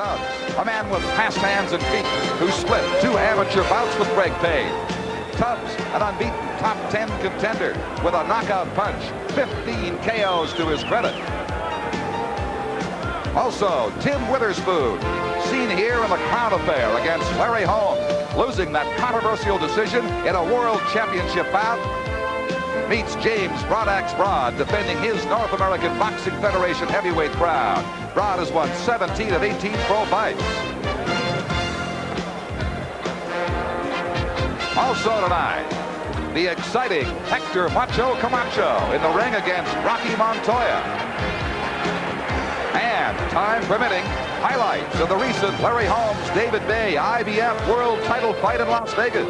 Tubbs, a man with fast hands and feet who split 2 amateur bouts with Greg Page. Tubbs, an unbeaten top 10 contender with a knockout punch, 15 KOs to his credit. Also, Tim Witherspoon, seen here in the Crown Affair against Larry Holmes, losing that controversial decision in a World Championship bout. Meets James Broadax Broad, defending his North American Boxing Federation heavyweight crown. Broad has won 17 of 18 pro fights. Also tonight, the exciting Hector Macho Camacho in the ring against Rocky Montoya. And, time permitting, highlights of the recent Larry Holmes-David Bay IBF World Title fight in Las Vegas.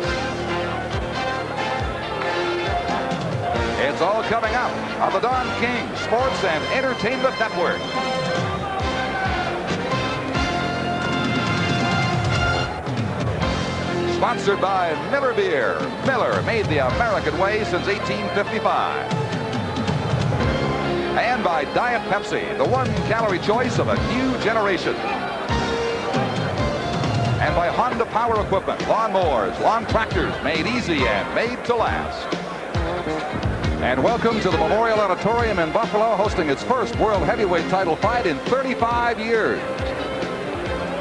It's all coming up on the Don King Sports and Entertainment Network. Sponsored by Miller Beer. Miller, made the American way since 1855. And by Diet Pepsi, the 1-calorie choice of a new generation. And by Honda Power Equipment, lawnmowers, lawn tractors, made easy and made to last. And welcome to the Memorial Auditorium in Buffalo, hosting its first World Heavyweight title fight in 35 years.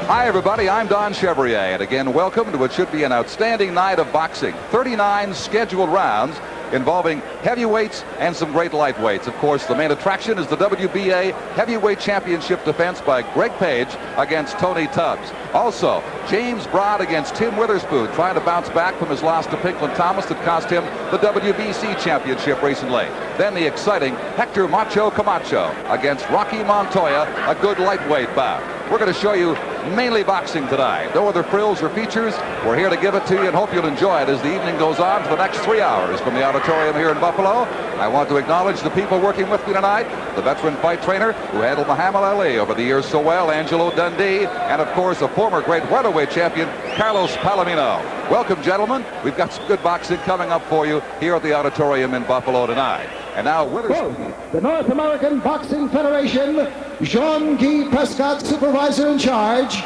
Hi, everybody. I'm Don Chevrier, and again, welcome to what should be an outstanding night of boxing. 39 scheduled rounds involving heavyweights and some great lightweights. Of course, the main attraction is the WBA Heavyweight Championship defense by Greg Page against Tony Tubbs. Also, James Broad against Tim Witherspoon, trying to bounce back from his loss to Pinklon Thomas that cost him the WBC Championship recently. Then the exciting Hector Macho Camacho against Rocky Montoya, a good lightweight bout. We're going to show you mainly boxing tonight. No other frills or features. We're here to give it to you and hope you'll enjoy it as the evening goes on for the next 3 hours from the auditorium here in Buffalo. I want to acknowledge the people working with me tonight, the veteran fight trainer who handled Muhammad Ali over the years so well, Angelo Dundee, and of course a former great welterweight champion, Carlos Palomino. Welcome, gentlemen. We've got some good boxing coming up for you here at the auditorium in Buffalo tonight. And now Witherspoon. The North American Boxing Federation, Jean-Guy Prescott, supervisor in charge,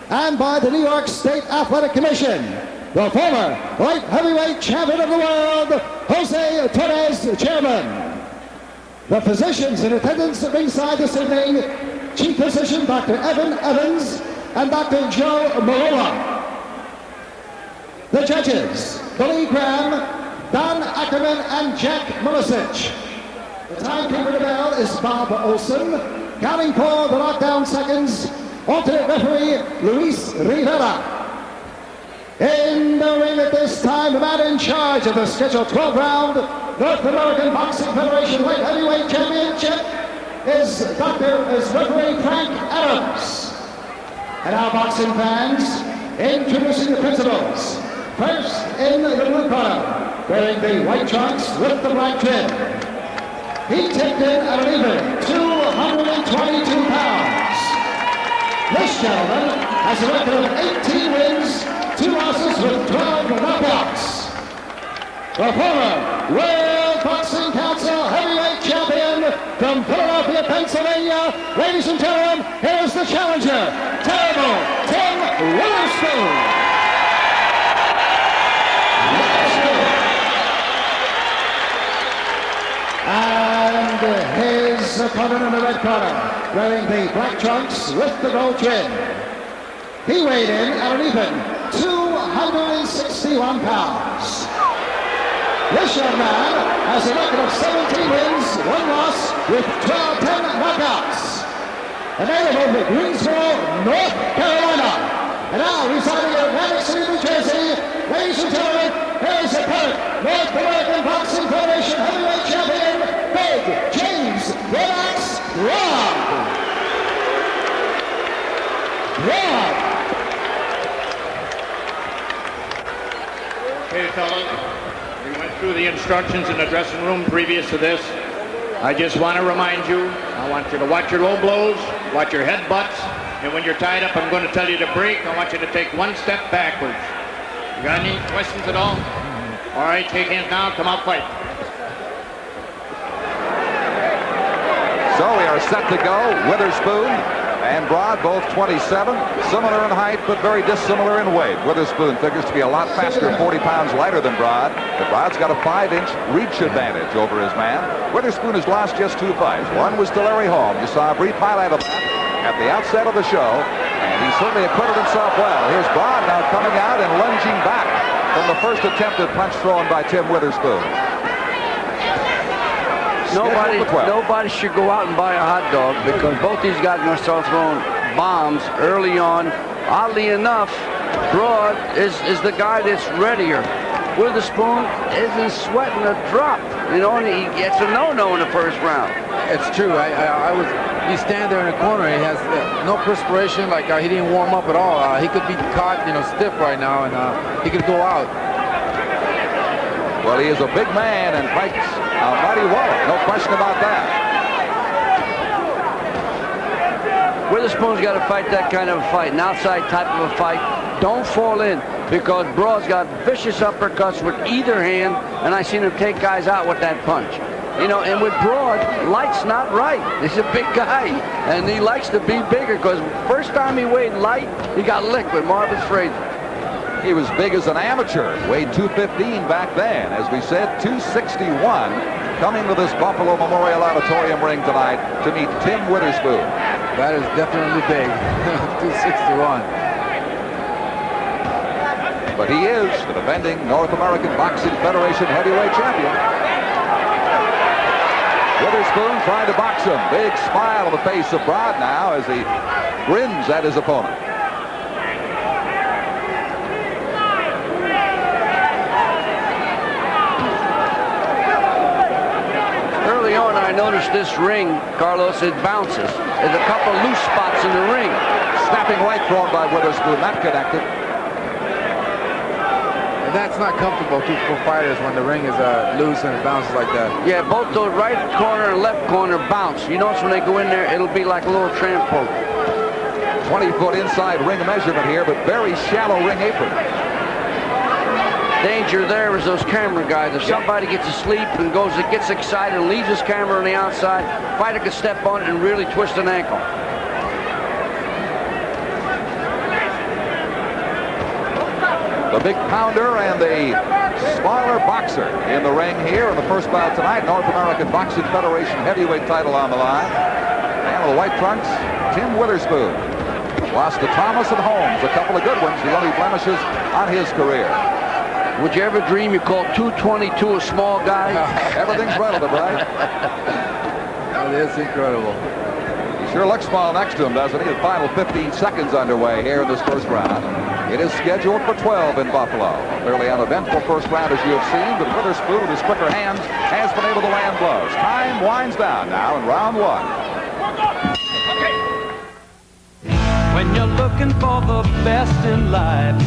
and by the New York State Athletic Commission, the former light heavyweight champion of the world, Jose Torres, chairman. The physicians in attendance at ringside this evening, Chief Physician Dr. Evan Evans and Dr. Joe Morola. The judges, Billy Graham, Don Ackerman, and Jack Milicic. The timekeeper of the bell is Bob Olson. Counting for the knockdown seconds, alternate referee Luis Rivera. In the ring at this time, the man in charge of the scheduled 12-round North American Boxing Federation Light Heavyweight Championship is referee Frank Adams. And now, boxing fans, introducing the principals. First in the blue corner, wearing the white trunks with the black trim. He tipped in at an even 222 pounds. This gentleman has a record of 18 wins, 2 losses with 12 knockouts. The former World Boxing Council heavyweight champion from Philadelphia, Pennsylvania. Ladies and gentlemen, here's the challenger, Terrible Tim Witherspoon. And his opponent in the red corner, wearing the black trunks with the gold trim. He weighed in at an even 261 pounds. This young man has a record of 17 wins, 1 loss, with 10 knockouts. A native of Greensboro, North Carolina. And now residing in Atlantic City, New Jersey, ladies and gentlemen, here's the current North American Boxing Federation heavyweight champion, Big James Broadax Broad. Okay, fellas, we went through the instructions in the dressing room previous to this. I just want to remind you, I want you to watch your low blows, watch your head butts, and when you're tied up, I'm going to tell you to break. I want you to take 1 step backwards. You got any questions at all? All right, shake hands now. Come out, fight. So we are set to go. Witherspoon and Broad, both 27, similar in height, but very dissimilar in weight. Witherspoon figures to be a lot faster, 40 pounds lighter than Broad, but Broad's got a 5-inch reach advantage over his man. Witherspoon has lost just 2 fights. One was to Larry Holm. You saw a brief highlight of that at the outset of the show, and he certainly acquitted himself well. Here's Broad now coming out and lunging back from the first attempted punch thrown by Tim Witherspoon. Nobody should go out and buy a hot dog, because both these guys are going to start throwing bombs early on. Oddly enough, Broad is the guy that's readier. Witherspoon isn't sweating a drop, you know, and he gets a no-no in the first round. It's true. He stands there in the corner. He has no perspiration, like he didn't warm up at all. He could be caught, stiff right now, and he could go out. Well, he is a big man and fights a mighty well, no question about that. Witherspoon's got to fight that kind of a fight, an outside type of a fight. Don't fall in, because Broad's got vicious uppercuts with either hand, and I seen him take guys out with that punch. And with Broad, light's not right. He's a big guy, and he likes to be bigger, because first time he weighed light, he got licked with Marvis Frazier. He was big as an amateur, weighed 215 back then. As we said, 261 coming to this Buffalo Memorial Auditorium ring tonight to meet Tim Witherspoon. That is definitely big, 261. But he is the defending North American Boxing Federation heavyweight champion. Witherspoon trying to box him. Big smile on the face of Broad now as he grins at his opponent. Early on, I noticed this ring, Carlos, it bounces. There's a couple loose spots in the ring. Snapping right thrown by Witherspoon, not connected. That's not comfortable for fighters when the ring is loose and it bounces like that. Yeah, both those right corner and left corner bounce. You notice when they go in there, it'll be like a little trampoline. 20-foot inside ring measurement here, but very shallow ring apron. Danger there is those camera guys. If somebody gets asleep and gets excited and leaves his camera on the outside, fighter could step on it and really twist an ankle. The big pounder and the smaller boxer in the ring here in the first bout tonight. North American Boxing Federation heavyweight title on the line. And with the white trunks, Tim Witherspoon. Lost to Thomas and Holmes, a couple of good ones, the only blemishes on his career. Would you ever dream you call 222 a small guy? Everything's relative, right? That is incredible. He sure looks small next to him, doesn't he? The final 15 seconds underway here in this first round. It is scheduled for 12 in Buffalo. Clearly an eventful first round, as you have seen, but Witherspoon with his quicker hands has been able to land blows. Time winds down now in round one. When you're looking for the best in life,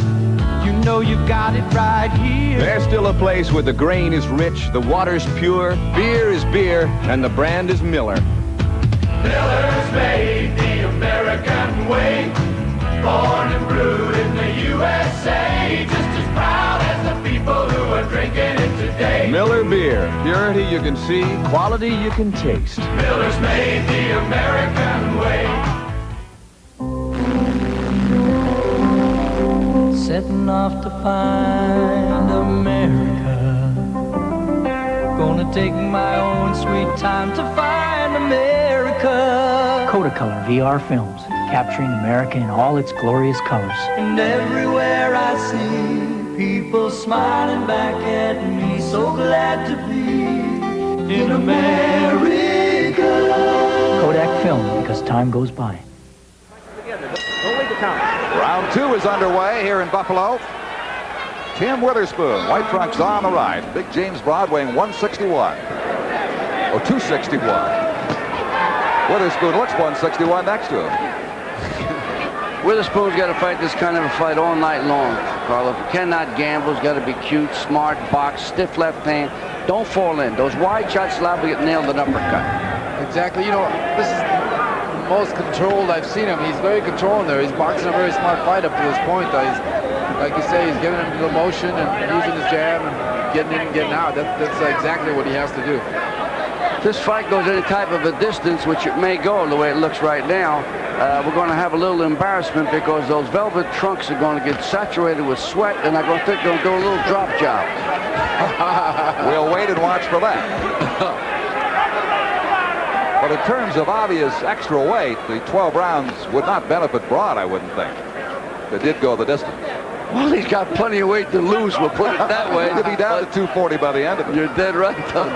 you know you got it right here. There's still a place where the grain is rich, the water's pure, beer is beer, and the brand is Miller. Miller's made the American way. Born and brewed in the USA, just as proud as the people who are drinking it today. Miller beer, purity you can see, quality you can taste. Miller's made the American way. Setting off to find America. Gonna take my own sweet time to find America. Kodacolor VR films, capturing America in all its glorious colors. And everywhere I see people smiling back at me, so glad to be in America. Kodak film, because time goes by. Round two is underway here in Buffalo. Tim Witherspoon, white trunks on the right. Big James Broad weighing 161. Or 261. Witherspoon looks 161 next to him. Witherspoon's got to fight this kind of a fight all night long, Carlo. Cannot gamble. He's got to be cute, smart, box, stiff left hand. Don't fall in. Those wide shots allow to get nailed with an uppercut. Exactly. This is the most controlled I've seen him. He's very controlled there. He's boxing a very smart fight up to this point. Like you say, he's giving him the motion and using his jab and getting in and getting out. That's exactly what he has to do. This fight goes any type of a distance, which it may go the way it looks right now. we're going to have a little embarrassment because those velvet trunks are going to get saturated with sweat, and I'm going to think they'll do a little drop job. We'll wait and watch for that. But in terms of obvious extra weight, the 12 rounds would not benefit Broad, I wouldn't think. They did go the distance. Well, he's got plenty of weight to lose, we'll put it that way. He'll be down to 240 by the end of it. You're dead right, though.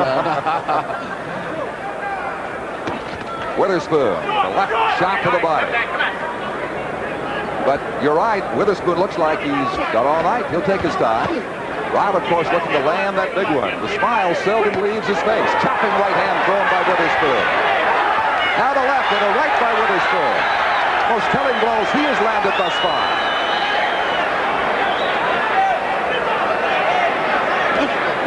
Witherspoon, the left shot to the body. But you're right, Witherspoon looks like he's got all night. He'll take his time. Rod, of course, looking to land that big one. The smile seldom leaves his face. Chopping right hand thrown by Witherspoon. Now the left and a right by Witherspoon. Most telling blows he has landed thus far.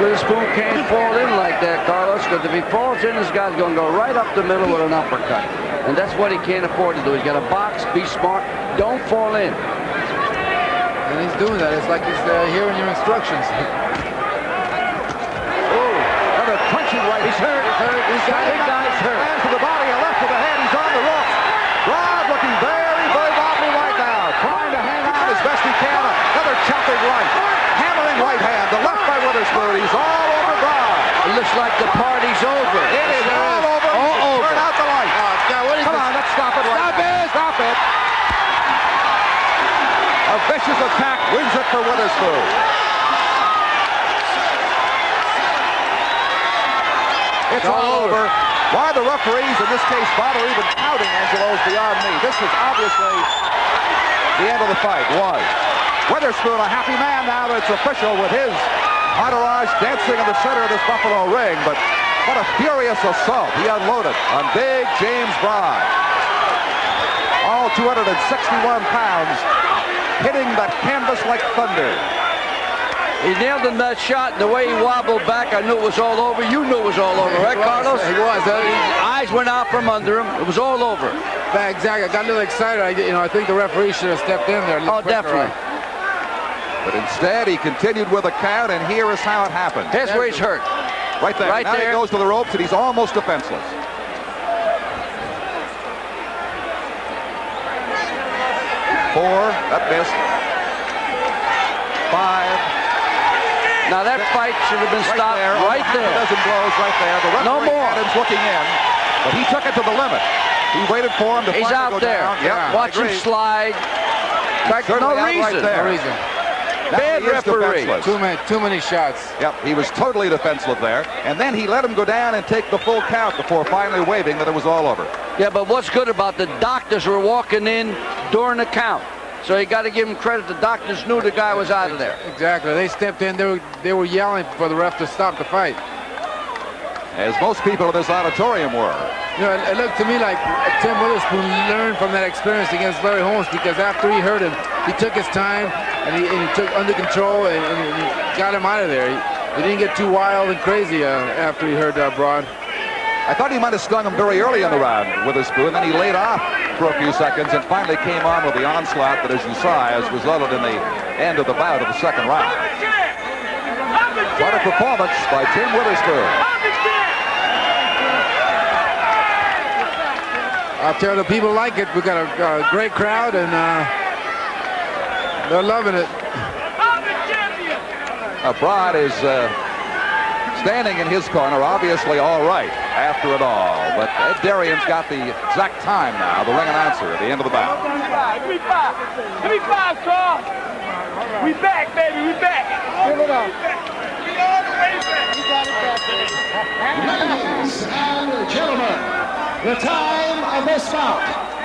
Witherspoon can't fall in like that, Carlos, because if he falls in, this guy's going to go right up the middle with an uppercut. And that's what he can't afford to do. He's got to box, be smart, don't fall in. And he's doing that. It's like he's hearing your instructions. Oh, another punching right. He's hurt. He's hurt. He's got big guy's hurt. Hand to the body, a left to the head. He's on the ropes. Rod looking very, very wobbly right now. Trying to hang on as best he can. Another chopping right. Hammering right hand. The left by Witherspoon. He's all over Rod. It looks like the party's over. It is all over. All over. Turn out the light. Come on, let's stop it right now. Stop it. A vicious attack wins it for Witherspoon. It's all over. Why the referees in this case bother even counting, Angelo, is beyond me. This is obviously the end of the fight. Was. Witherspoon a happy man now that it's official with his entourage dancing in the center of this Buffalo ring. But what a furious assault he unloaded on big James Broad. All 261 pounds. Hitting that canvas like thunder. He nailed him that shot, and the way he wobbled back, I knew it was all over. You knew it was all over, right, Carlos? He was. His eyes went out from under him. It was all over. Yeah, exactly. I got a little excited. I think the referee should have stepped in there. Oh, definitely. But instead, he continued with a count, and here is how it happened. Here's where he's hurt. Right there. Right now there. he goes to the ropes, and he's almost defenseless. Four, that missed. Five. Now that fight should have been stopped right Half there. a dozen blows right there. The referee No more. Adams looking in, but he took it to the limit. He waited for him to He's finally out go there. down. Yep, Watch him slide. Certainly No out reason. right there. No reason. Now Bad he is referee. defenseless. Too many shots. Yep, he was totally defenseless there. And then he let him go down and take the full count before finally waving that it was all over. Yeah, but what's good about the doctors were walking in during the count. So you got to give him credit. The doctors knew the guy was out of there. Exactly. They stepped in. They were yelling for the ref to stop the fight. As most people in this auditorium were. You know, it looked to me like Tim Witherspoon learned from that experience against Larry Holmes, because after he hurt him, he took his time and he took under control and he got him out of there. He didn't get too wild and crazy after he hurt Broad. I thought he might have stung him very early in the round, Witherspoon. Then he laid off for a few seconds and finally came on with the onslaught that, as you saw, has resulted in the end of the bout of the second round. What a performance by Tim Witherspoon. I'll tell you, the people like it. We've got a great crowd, and they're loving it. Broad is standing in his corner, obviously all right after it all. But Ed Darian's got the exact time now, the ring announcer at the end of the bout. Give me five, Carl. We back, baby, we back. Give it up. We all the way back. Ladies and gentlemen, the time of this bout,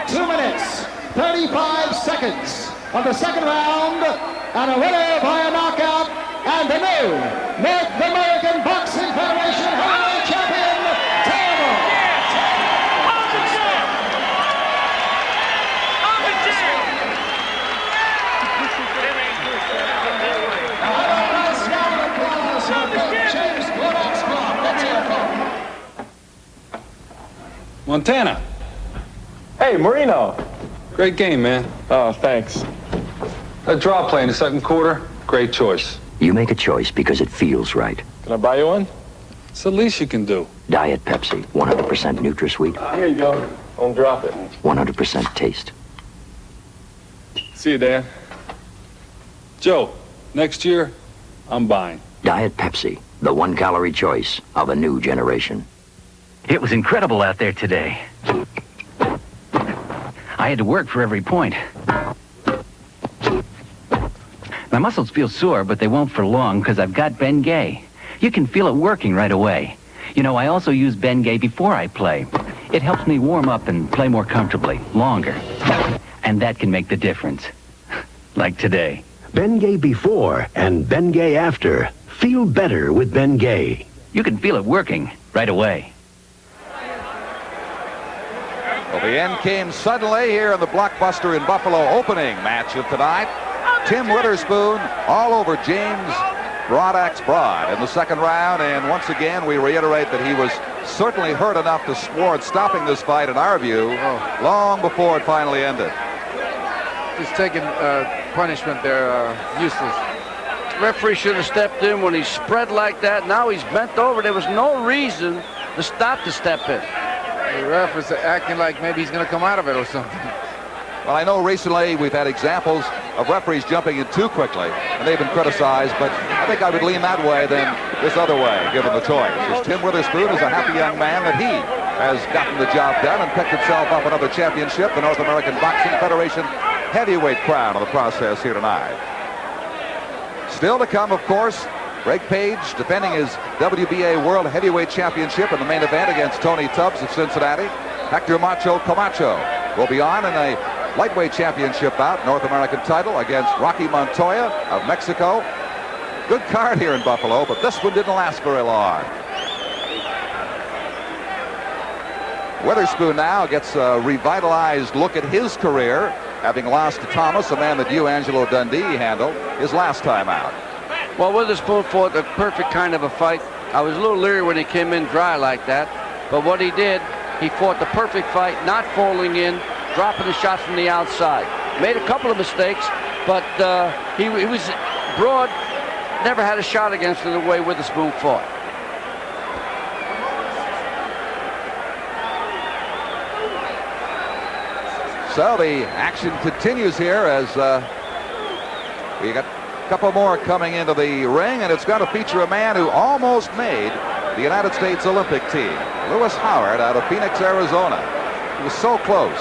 2 minutes, 35 seconds of the second round, and a winner by a knockout, and the new North American Boxing Federation heavyweight champion, Terrible. I'm the champ. I'm the champ. Montana. Hey, Marino. Great game, man. Oh, thanks. That draw play in the second quarter, great choice. You make a choice because it feels right. Can I buy you one? It's the least you can do. Diet Pepsi, 100% NutraSweet. Here you go. Don't drop it. 100% taste. See you, Dan. Joe, next year, I'm buying. Diet Pepsi, the 1-calorie choice of a new generation. It was incredible out there today. I had to work for every point. My muscles feel sore, but they won't for long because I've got Bengay. You can feel it working right away. You know, I also use Bengay before I play. It helps me warm up and play more comfortably, longer. And that can make the difference. Like today. Bengay before and Bengay after. Feel better with Bengay. You can feel it working right away. Well, the end came suddenly here in the blockbuster in Buffalo opening match of tonight. Tim Witherspoon all over James Broad in the second round, and once again we reiterate that he was certainly hurt enough to warrant stopping this fight in our view long before it finally ended. Just taking punishment there, useless. Referee should have stepped in when he spread like that. Now he's bent over. There was no reason to stop to step in. The ref was acting like maybe he's going to come out of it or something. Well, I know recently we've had examples of referees jumping in too quickly, and they've been criticized, but I think I would lean that way than this other way, given the choice. As Tim Witherspoon is a happy young man that he has gotten the job done and picked himself up another championship, the North American Boxing Federation heavyweight crown of the process here tonight. Still to come, of course, Greg Page defending his WBA World Heavyweight Championship in the main event against Tony Tubbs of Cincinnati. Hector Macho Camacho will be on in a lightweight championship bout, North American title against Rocky Montoya of Mexico. Good card here in Buffalo, but this one didn't last very long. Witherspoon now gets a revitalized look at his career, having lost to Thomas, a man that Angelo Dundee handled his last time out. Well, Witherspoon fought the perfect kind of a fight. I was a little leery when he came in dry like that, but what he did, he fought the perfect fight, not falling in, dropping the shots from the outside. Made a couple of mistakes, but he was broad, never had a shot against him the way Witherspoon fought. So the action continues here as we got a couple more coming into the ring, and it's going to feature a man who almost made the United States Olympic team, Lewis Howard out of Phoenix, Arizona. He was so close,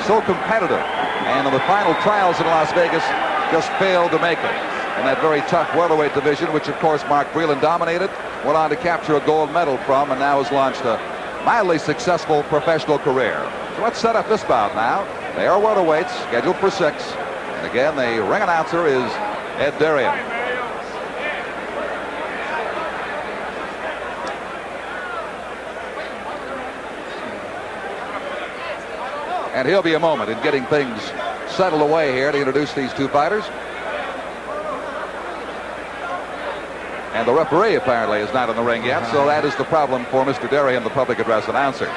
so competitive, and in the final trials in Las Vegas just failed to make it. In that very tough welterweight division, which of course Mark Breland dominated, went on to capture a gold medal from, and now has launched a mildly successful professional career. So let's set up this bout now. They are welterweights, scheduled for 6. And again, the ring announcer is Ed Darien. And he'll be a moment in getting things settled away here to introduce these two fighters. And the referee apparently is not in the ring yet, so that is the problem for Mr. Darien, the public address announcer.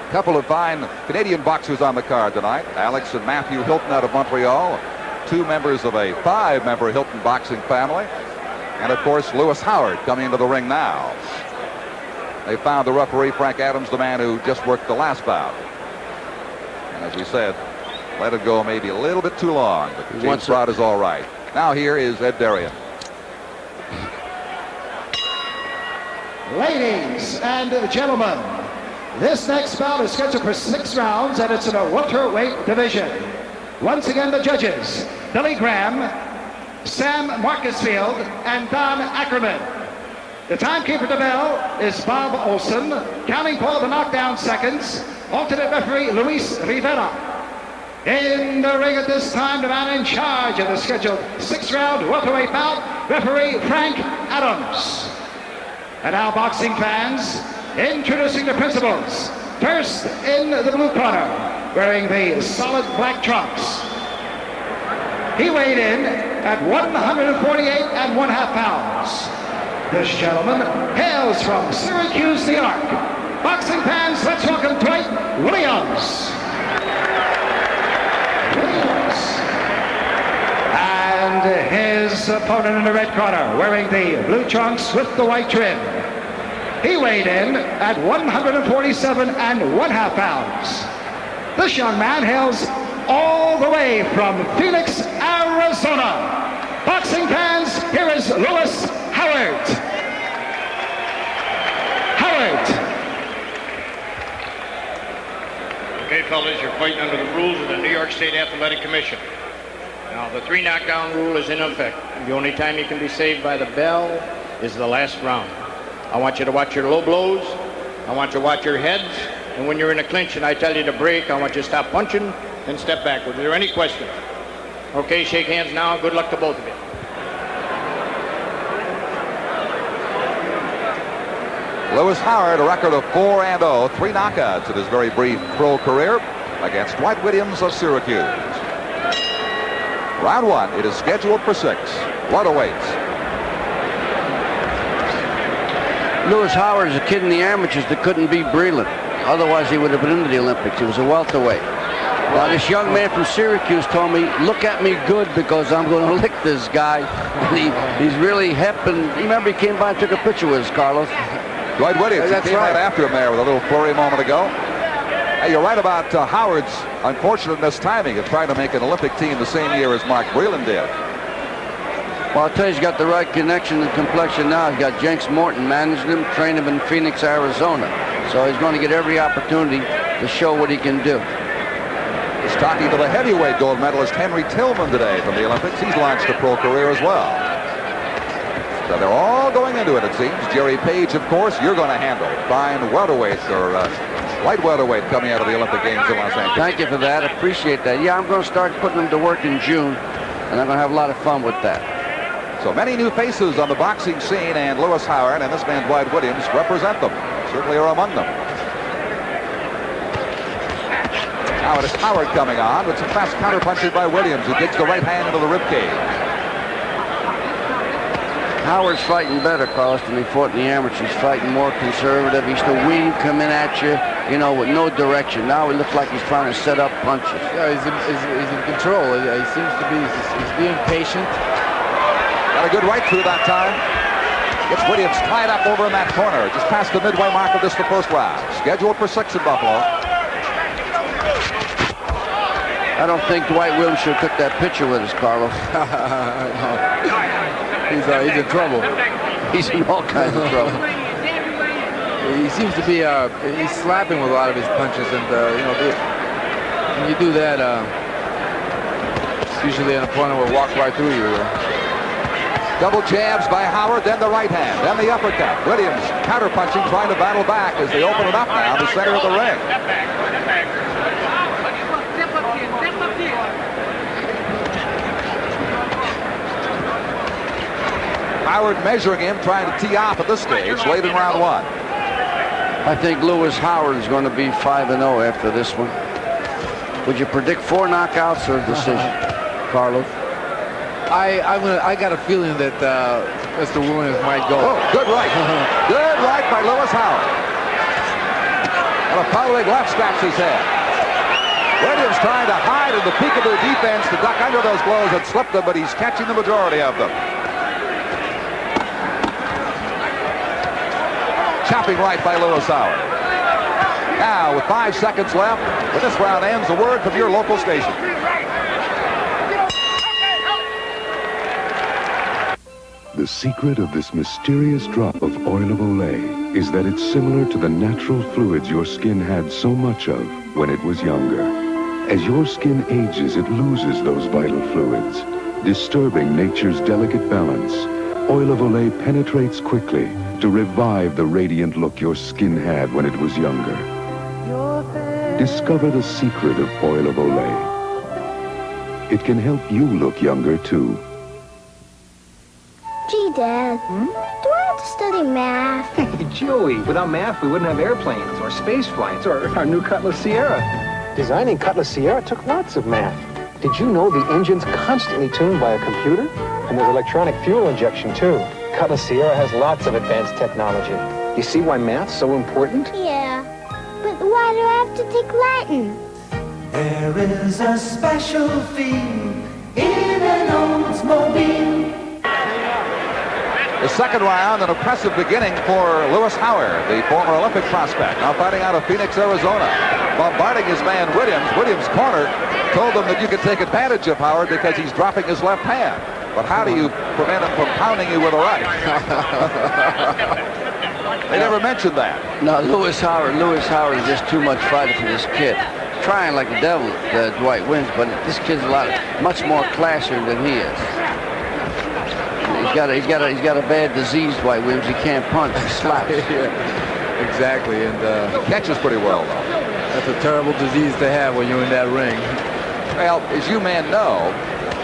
A couple of fine Canadian boxers on the card tonight. Alex and Matthew Hilton out of Montreal, 2 members of a 5-member Hilton boxing family. And of course, Lewis Howard coming into the ring now. They found the referee, Frank Adams, the man who just worked the last bout. And as we said, let it go maybe a little bit too long, but James Broad is all right. Now here is Ed Darien. Ladies and gentlemen, this next bout is scheduled for 6 rounds, and it's in a welterweight division. Once again, the judges, Billy Graham, Sam Marcusfield, and Don Ackerman. The timekeeper to bell is Bob Olson. Counting for the knockdown seconds, alternate referee Luis Rivera. In the ring at this time, the man in charge of the scheduled 6-round welterweight bout, referee Frank Adams. And now, boxing fans, introducing the principals. First, in the blue corner, wearing the solid black trunks. He weighed in at 148.5 pounds. This gentleman hails from Syracuse, New York. Boxing fans, let's welcome Dwight Williams. And his opponent in the red corner, wearing the blue trunks with the white trim. He weighed in at 147 1/2 pounds. This young man hails all the way from Phoenix, Arizona. Boxing fans, here is Lewis Howard. Howard. Okay, fellas, you're fighting under the rules of the New York State Athletic Commission. Now, the 3 knockdown rule is in effect. The only time you can be saved by the bell is the last round. I want you to watch your low blows. I want you to watch your heads. And when you're in a clinch and I tell you to break, I want you to stop punching and step backwards. Is there any questions? Okay, shake hands now. Good luck to both of you. Lewis Howard, a record of 4-0, 3 knockouts in his very brief pro career against Dwight Williams of Syracuse. Round 1, it is scheduled for 6. What awaits? Lewis Howard is a kid in the amateurs that couldn't beat Breland. Otherwise, he would have been into the Olympics. He was a welterweight. Now, this young man from Syracuse told me, look at me good because I'm going to lick this guy. And he's really hep. And remember, he came by and took a picture with us, Carlos. Dwight Williams, he came right after him there with a little flurry a moment ago. Hey, you're right about Howard's unfortunate mistiming of trying to make an Olympic team the same year as Mark Breland did. Well, I'll tell you, he's got the right connection and complexion now. He's got Jenks Morton managing him, training him in Phoenix, Arizona. So he's going to get every opportunity to show what he can do. He's talking to the heavyweight gold medalist Henry Tillman today from the Olympics. He's launched a pro career as well. So they're all going into it, it seems. Jerry Page, of course, you're going to handle. Fine welterweight or light welterweight coming out of the Olympic Games in Los Angeles. Thank you for that. I appreciate that. Yeah, I'm going to start putting them to work in June, and I'm going to have a lot of fun with that. So many new faces on the boxing scene, and Lewis Howard and this man Dwight Williams represent them. Certainly are among them. Now it is Howard coming on with some fast counterpunching by Williams, who digs the right hand into the ribcage. Howard's fighting better, Carlos, than he fought in the amateurs. He's fighting more conservative. He's the wing coming at you, you know, with no direction. Now he looks like he's trying to set up punches. Yeah, he's in control. He seems to be, he's being patient. Got a good right through that time. Gets Williams tied up over in that corner, just past the midway mark of this, the first round. Scheduled for 6 in Buffalo. I don't think Dwight Williams should have took that picture with us, Carlos. He's in trouble. He's in all kinds of trouble. He seems to be, he's slapping with a lot of his punches, and, you know, when you do that, usually an opponent will walk right through you. Double jabs by Howard, then the right hand, then the uppercut. Williams counterpunching, trying to battle back as they open it up now, the center of the ring. Howard measuring him, trying to tee off at this stage, late in round 1. I think Lewis Howard is going to be 5-0 after this one. Would you predict 4 knockouts or a decision, Carlos? I got a feeling that Mr. Williams might go. Oh, good right. Good right by Lewis Howard. And a following left scratches his head. Williams trying to hide in the peekaboo defense to duck under those blows and slip them, but he's catching the majority of them. Chopping right by Lewis Howard. Now, with 5 seconds left, when this round ends, a word from your local station. The secret of this mysterious drop of oil of Olay is that it's similar to the natural fluids your skin had so much of when it was younger. As your skin ages, it loses those vital fluids, disturbing nature's delicate balance. Oil of Olay penetrates quickly to revive the radiant look your skin had when it was younger. Discover the secret of Oil of Olay. It can help you look younger, too. Gee, Dad, do I have to study math? Hey, Joey, without math, we wouldn't have airplanes or space flights or our new Cutlass Sierra. Designing Cutlass Sierra took lots of math. Did you know the engine's constantly tuned by a computer? And there's electronic fuel injection, too. Cutlass Sierra has lots of advanced technology. You see why math's so important? Yeah, but why do I have to take Latin? There is a special feel in an Oldsmobile. The second round, an impressive beginning for Lewis Howard, the former Olympic prospect, now fighting out of Phoenix, Arizona, bombarding his man Williams. Williams' corner told them that you could take advantage of Howard because he's dropping his left hand. But how do you prevent him from pounding you with a right? They never mentioned that. No, Lewis Howard is just too much fighter for this kid. Trying like the devil, Dwight wins, but this kid's much more classier than he is. He's got a bad disease, Dwight Williams. He can't punch. He slaps. Yeah, exactly, and catches pretty well, though. That's a terrible disease to have when you're in that ring. Well, as you men know,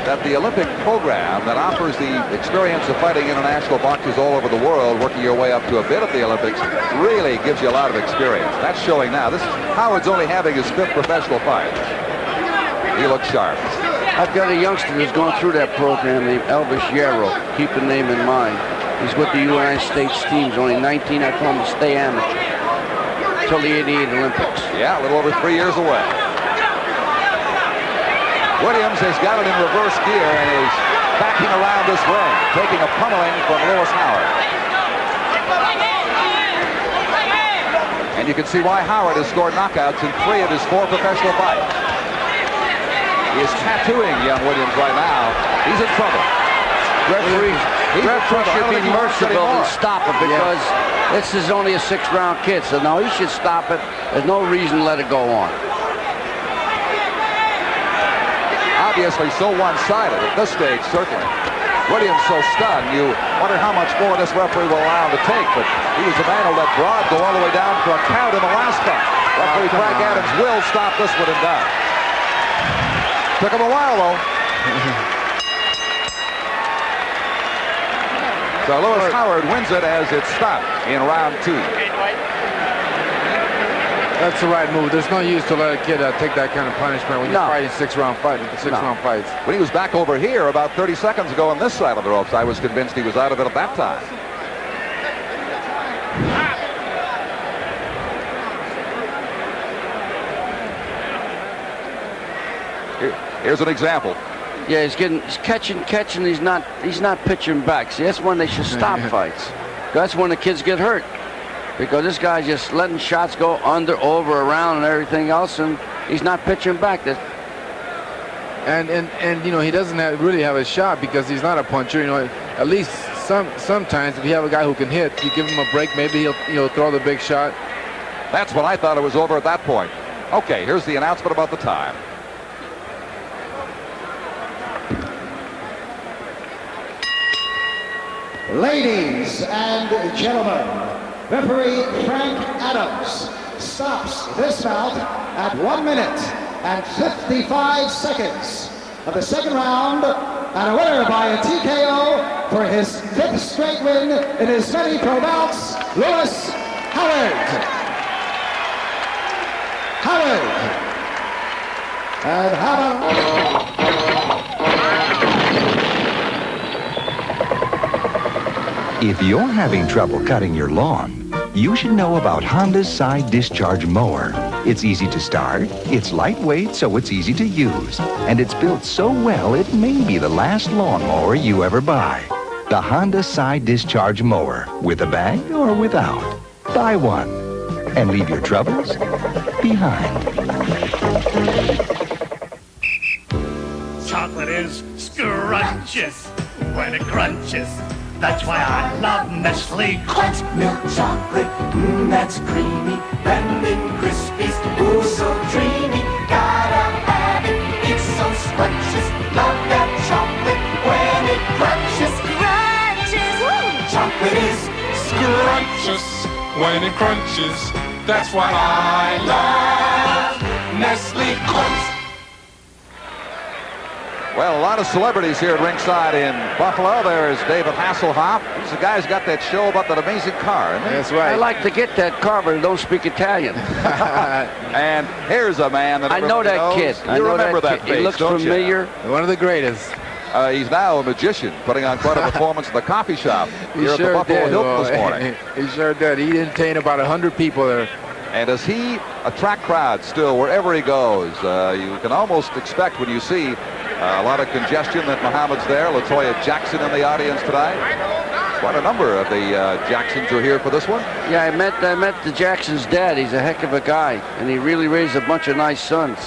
that the Olympic program that offers the experience of fighting international boxers all over the world, working your way up to a bid of the Olympics, really gives you a lot of experience. That's showing now. Howard's only having his 5th professional fight. He looks sharp. I've got a youngster who's going through that program named Elvis Yarrow. Keep the name in mind. He's with the United States teams, only 19. I told him to stay amateur until the '88 Olympics. Yeah, a little over 3 years away. Williams has got it in reverse gear and is backing around this ring, taking a pummeling from Lewis Howard. And you can see why Howard has scored knockouts in 3 of his 4 professional fights. He is tattooing young Williams right now. He's in trouble. Referee should be merciful and stop it because this is only a 6-round kid. So no, he should stop it. There's no reason to let it go on. Obviously so one-sided at this stage, certainly. Williams so stunned, you wonder how much more this referee will allow him to take, but he was the man who let Broad go all the way down for a count in the last fight. Referee Frank Adams will stop this one and done. Took him a while, though. So Lewis Howard wins it as it's stopped in round 2. That's the right move. There's no use to let a kid take that kind of punishment when you're fighting 6-round fights. When he was back over here about 30 seconds ago on this side of the ropes, I was convinced he was out of it at that time. Here's an example. Yeah, he's catching. He's not pitching back. See, that's when they should stop fights. That's when the kids get hurt. Because this guy's just letting shots go under, over, around, and everything else, and he's not pitching back. And you know, he doesn't really have a shot because he's not a puncher. You know, at least sometimes if you have a guy who can hit, you give him a break. Maybe he'll throw the big shot. That's when I thought it was over at that point. Okay, here's the announcement about the time. Ladies and gentlemen, referee Frank Adams stops this bout at 1 minute and 55 seconds of the second round, and a winner by a TKO for his 5th straight win in his many pro bouts, Lewis Howard. And Howard. If you're having trouble cutting your lawn, you should know about Honda's side discharge mower. It's easy to start, it's lightweight so it's easy to use, and it's built so well it may be the last lawnmower you ever buy. The Honda side discharge mower, with a bag or without. Buy one and leave your troubles behind. Chocolate is scrumptious when it crunches. That's why I love Nestle Crunch Milk Chocolate. That's creamy, blending Krispies. Ooh, so dreamy. Gotta have it. It's so scrumptious. Love that chocolate when it crunches. Crunches. Woo! Chocolate is scrumptious when it crunches. That's why I love Nestle Crunch. Well, a lot of celebrities here at ringside in Buffalo. There's David Hasselhoff. He's the guy who's got that show about that amazing car. That's right. I like to get that car, but I don't speak Italian. And here's a man that I know that knows. kid. You remember that face, He looks don't familiar. You? One of the greatest. He's now a magician, putting on quite a performance in the coffee shop here at the Buffalo Hilton this morning. He sure did. He entertained about 100 people there. And does he attract crowds still wherever he goes? You can almost expect when you see a lot of congestion that Muhammad's there. Latoya Jackson in the audience tonight. Quite a number of the Jacksons are here for this one. Yeah, I met the Jackson's dad. He's a heck of a guy, and he really raised a bunch of nice sons.